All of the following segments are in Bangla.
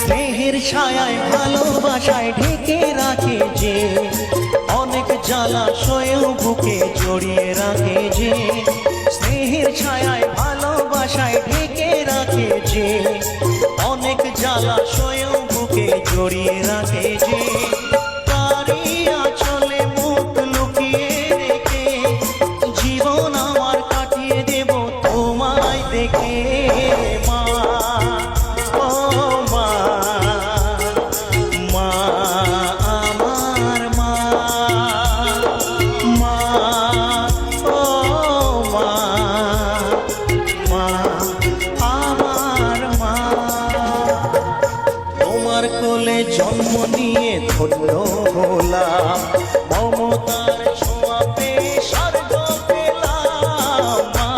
স্নেহের ছায়ায় ভালোবাসায় ঢেকে রাখে যে, অনেক জ্বালাশয়েও বুকে জড়িয়ে রাখে যে। স্নেহের ছায়ায় ভালোবাসায় ঢেকে রাখে যে, অনেক জ্বালাশয়েও বুকে জড়িয়ে রাখে যে। তারই আঁচলে মুখ লুকিয়ে রেখে জীবন আমার কাটিয়ে দেব তোমায় দেখে। মা, ও মা, মা আমার মা, মা, ও মা, মা আমার মা। তোমার কোলে জন্ম নিয়ে ধন্য হলাম, মমতার ছোঁয়া পেয়ে স্বর্গ পেলাম। মা,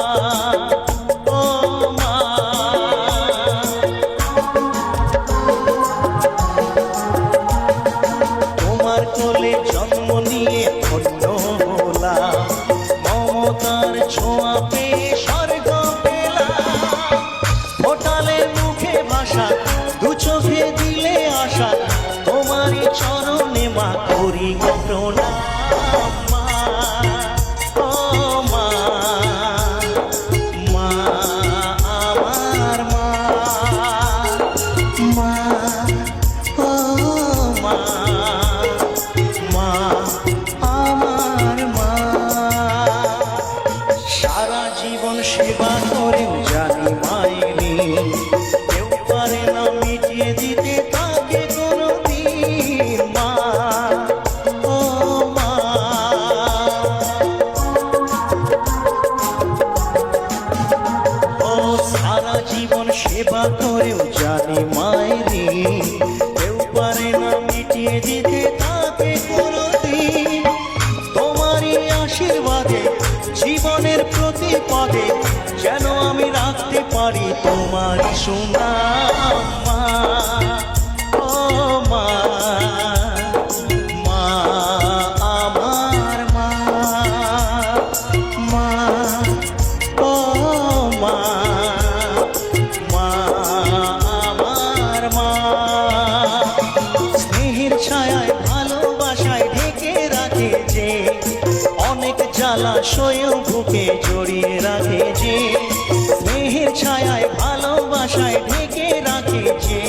ও মা, তোমার কোলে জন্ম নিয়ে ধন্য হলাম, মমতার ছোঁয়া পেয়ে স্বর্গ পেলাম। ফোটালের মুখে ভাষা, দু চোখে দিলে আশা, তোমারই চরণে মা করি প্রণাম। মা, ও মা, মা আমার মা, মা, ও মা, মা আমার মা। সারা জীবন সেবা করেও জানি মাইনি কেউ পারে না মিটিয়ে দিতে তাকে কোনোদিন। মা, ও মা, ও সারা জীবন সেবা করেও জানি মাইনি কেউ পারে না মিটিয়ে দিতে তাকে কোনোদিন। তোমারই আশীর্বাদে জীবনের প্রতি পদে যেন আমি রাখতে পারি তোমারই সুনাম। মা, ও মা, মা আমার মা, মা, ও মা, মা আমার মা। স্নেহের ছায়ায় ভালোবাসায় ঢেকে রাখে যে, অনেক জ্বালাশয়েও বুকে জড়িয়ে রাখে যে। স্নেহের ছায়ায় ভালোবাসায় ঢেকে রাখে যে,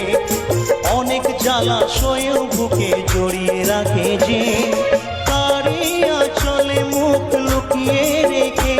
অনেক জ্বালাশয়েও বুকে জড়িয়ে রাখে যে। তারই আঁচলে মুখ লুকিয়ে রেখে